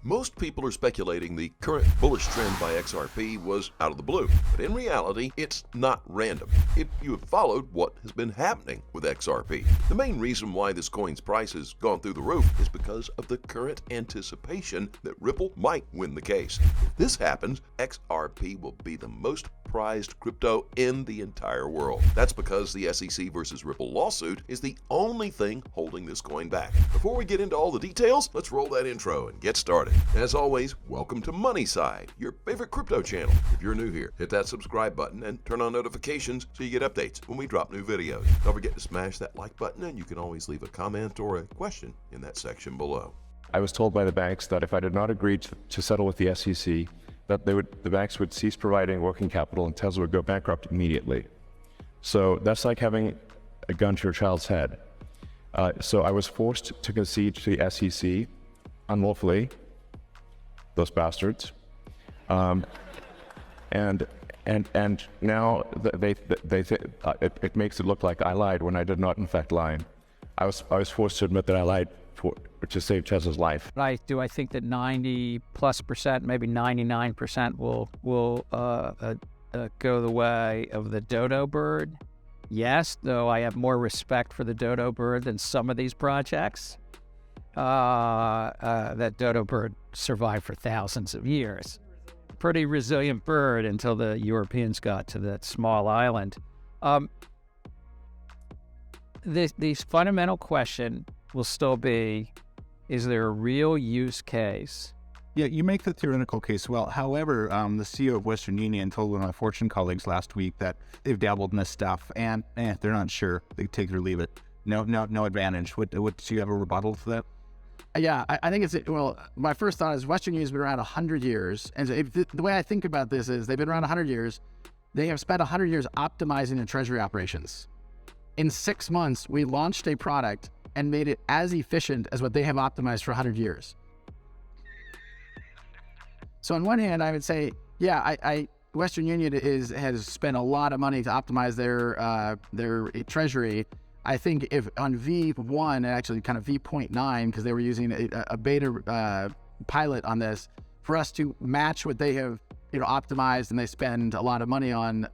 Most people are speculating the current bullish trend by XRP was out of the blue, but in reality, it's not random. If you have followed what has been happening with XRP, the main reason why this coin's price has gone through the roof is because of the current anticipation that Ripple might win the case. If this happens, XRP will be the most prized crypto in the entire world. That's because the SEC versus Ripple lawsuit is the only thing holding this coin back. Before we get into all the details, let's roll that intro and get started. As always, welcome to MoneySide, your favorite crypto channel. If you're new here, hit that subscribe button and turn on notifications so you get updates when we drop new videos. Don't forget to smash that like button, and you can always leave a comment or a question in that section below. I was told by the banks that if I did not agree to settle with the SEC, that the banks would cease providing working capital and Tesla would go bankrupt immediately. So that's like having a gun to your child's head. So I was forced to concede to the SEC unlawfully, those bastards. And now it makes it look like I lied when I did not in fact lie. I was forced to admit that I lied to save Tesla's life. I think that 90+%, maybe 99% will go the way of the dodo bird. Yes, though I have more respect for the dodo bird than some of these projects. That dodo bird survived for thousands of years. Pretty resilient bird until the Europeans got to that small island. The fundamental question will still be, is there a real use case? Yeah, you make the theoretical case well. However, the CEO of Western Union told one of my Fortune colleagues last week that they've dabbled in this stuff and they're not sure. They take it or leave it. No advantage. What do you have a rebuttal to that? Yeah, I think my first thought is Western Union's been around 100 years. And the way I think about this is they've been around 100 years. They have spent 100 years optimizing their treasury operations. In 6 months, we launched a product and made it as efficient as what they have optimized for 100 years. So on one hand, I would say, yeah, Western Union has spent a lot of money to optimize their treasury. I think if on V1, actually kind of V.9, because they were using a beta pilot on this, for us to match what they have optimized and they spend a lot of money on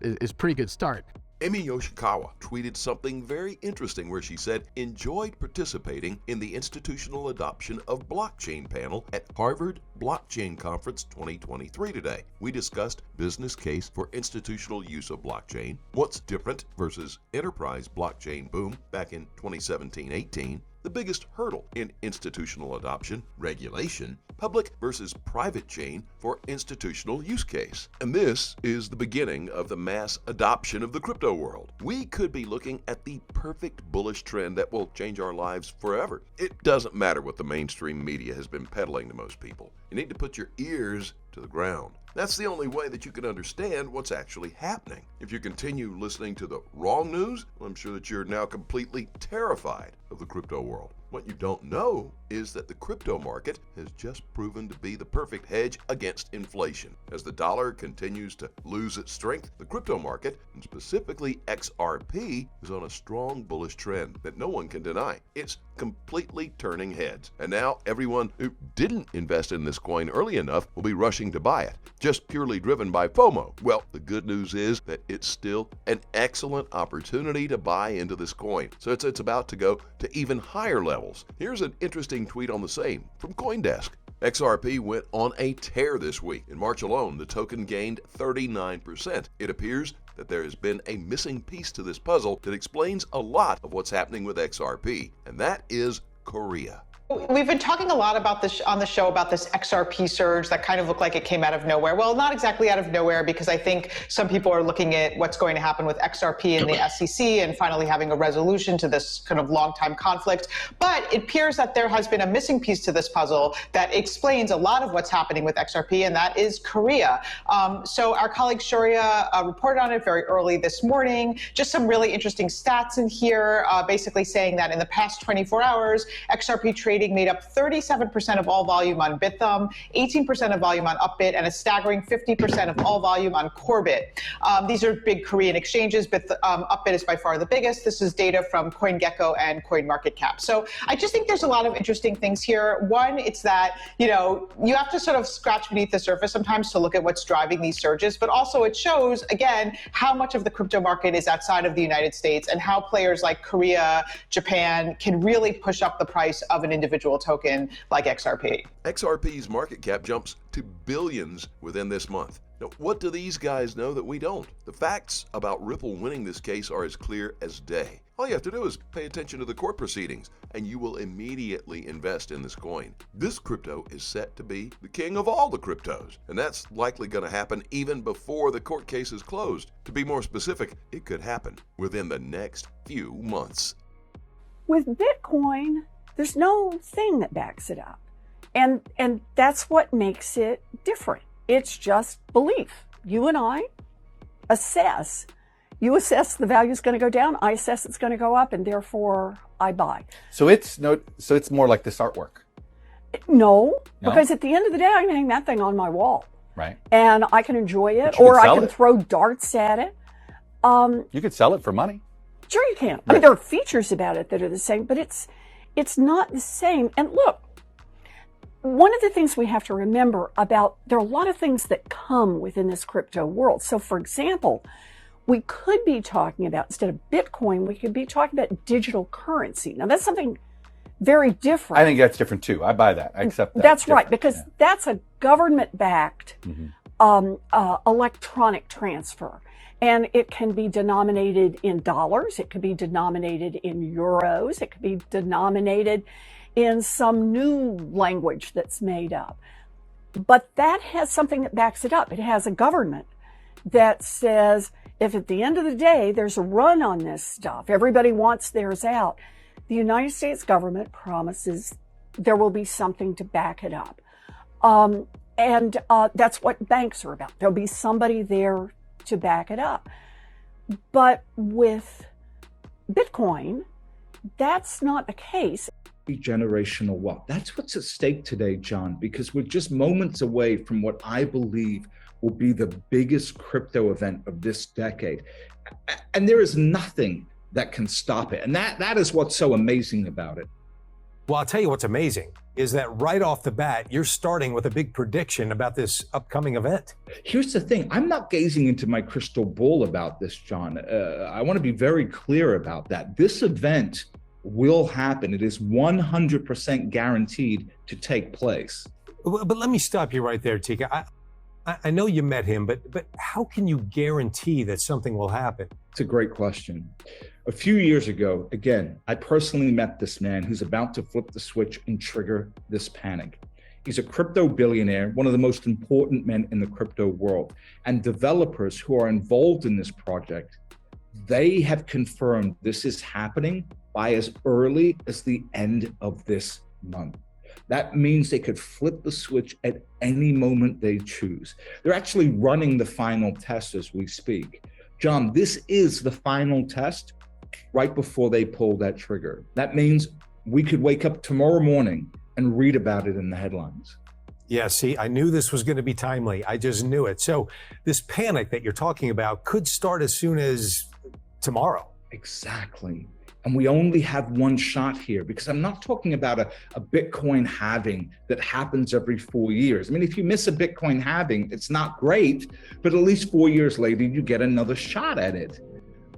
is a pretty good start. Amy Yoshikawa tweeted something very interesting where she said, enjoyed participating in the institutional adoption of blockchain panel at Harvard Blockchain Conference 2023 today. We discussed business case for institutional use of blockchain, what's different versus enterprise blockchain boom back in 2017-18, the biggest hurdle in institutional adoption, regulation, public versus private chain for institutional use case. And this is the beginning of the mass adoption of the crypto world. We could be looking at the perfect bullish trend that will change our lives forever. It doesn't matter what the mainstream media has been peddling to most people. You need to put your ears to the ground. That's the only way that you can understand what's actually happening. If you continue listening to the wrong news, well, I'm sure that you're now completely terrified of the crypto world. What you don't know is that the crypto market has just proven to be the perfect hedge against inflation. As the dollar continues to lose its strength, the crypto market, and specifically XRP, is on a strong bullish trend that no one can deny. It's completely turning heads. And now everyone who didn't invest in this coin early enough will be rushing to buy it, just purely driven by FOMO. Well, the good news is that it's still an excellent opportunity to buy into this coin. So it's about to go to even higher levels. Here's an interesting tweet on the same from CoinDesk. XRP went on a tear this week. In March alone, the token gained 39%. It appears that there has been a missing piece to this puzzle that explains a lot of what's happening with XRP, and that is Korea. We've been talking a lot about this on the show about this XRP surge that kind of looked like it came out of nowhere. Well, not exactly out of nowhere, because I think some people are looking at what's going to happen with XRP and the SEC and finally having a resolution to this kind of long-time conflict. But it appears that there has been a missing piece to this puzzle that explains a lot of what's happening with XRP, and that is Korea. So our colleague Shaurya reported on it very early this morning. Just some really interesting stats in here, basically saying that in the past 24 hours, XRP traded trading made up 37% of all volume on Bithumb, 18% of volume on Upbit, and a staggering 50% of all volume on Corebit. These are big Korean exchanges, but Upbit is by far the biggest. This is data from CoinGecko and CoinMarketCap. So I just think there's a lot of interesting things here. One, it's that, you have to sort of scratch beneath the surface sometimes to look at what's driving these surges, but also it shows, again, how much of the crypto market is outside of the United States and how players like Korea, Japan can really push up the price of an individual token like XRP. XRP's market cap jumps to billions within this month. Now, what do these guys know that we don't? The facts about Ripple winning this case are as clear as day. All you have to do is pay attention to the court proceedings, and you will immediately invest in this coin. This crypto is set to be the king of all the cryptos, and that's likely going to happen even before the court case is closed. To be more specific, it could happen within the next few months. With Bitcoin, there's no thing that backs it up. And that's what makes it different. It's just belief. You and I assess. You assess the value is going to go down. I assess it's going to go up, and therefore I buy. So it's more like this artwork. No, because at the end of the day, I can hang that thing on my wall, right? And I can enjoy it, But you or could I sell can it. throw darts at it. You could sell it for money. Sure, you can. I mean, there are features about it that are the same, but it's not the same. And look, one of the things we have to remember there are a lot of things that come within this crypto world. So, for example, we could be talking about, instead of Bitcoin, we could be talking about digital currency. Now, that's something very different. I think that's different too. I buy that. I accept that. That's right, because that's a government-backed electronic transfer. And it can be denominated in dollars. It could be denominated in euros. It could be denominated in some new language that's made up. But that has something that backs it up. It has a government that says, if at the end of the day there's a run on this stuff, everybody wants theirs out, the United States government promises there will be something to back it up. And that's what banks are about. There'll be somebody there to back it up. But with Bitcoin, that's not the case. Generational wealth. That's what's at stake today, John, because we're just moments away from what I believe will be the biggest crypto event of this decade. And there is nothing that can stop it. And that is what's so amazing about it. Well, I'll tell you what's amazing is that right off the bat, you're starting with a big prediction about this upcoming event. Here's the thing. I'm not gazing into my crystal ball about this, John. I want to be very clear about that. This event will happen. It is 100% guaranteed to take place. But let me stop you right there, Tika. I know you met him, but how can you guarantee that something will happen? It's a great question. A few years ago, again, I personally met this man who's about to flip the switch and trigger this panic. He's a crypto billionaire, one of the most important men in the crypto world. And developers who are involved in this project, they have confirmed this is happening by as early as the end of this month. That means they could flip the switch at any moment they choose. They're actually running the final test as we speak. John, this is the final test right before they pull that trigger. That means we could wake up tomorrow morning and read about it in the headlines. Yeah, see, I knew this was going to be timely. I just knew it. So this panic that you're talking about could start as soon as tomorrow. Exactly. And we only have one shot here, because I'm not talking about a Bitcoin halving that happens every 4 years. I mean, if you miss a Bitcoin halving, it's not great, but at least 4 years later, you get another shot at it.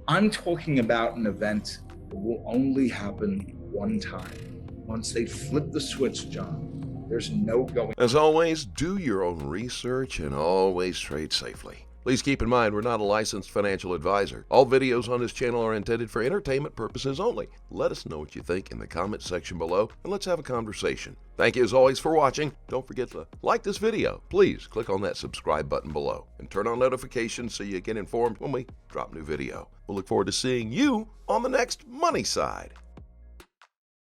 I'm talking about an event that will only happen one time. Once they flip the switch, John, there's no going. As always, do your own research and always trade safely. Please keep in mind, we're not a licensed financial advisor. All videos on this channel are intended for entertainment purposes only. Let us know what you think in the comment section below, and let's have a conversation. Thank you as always for watching. Don't forget to like this video. Please click on that subscribe button below and turn on notifications so you get informed when we drop new video. We'll look forward to seeing you on the next Money Side.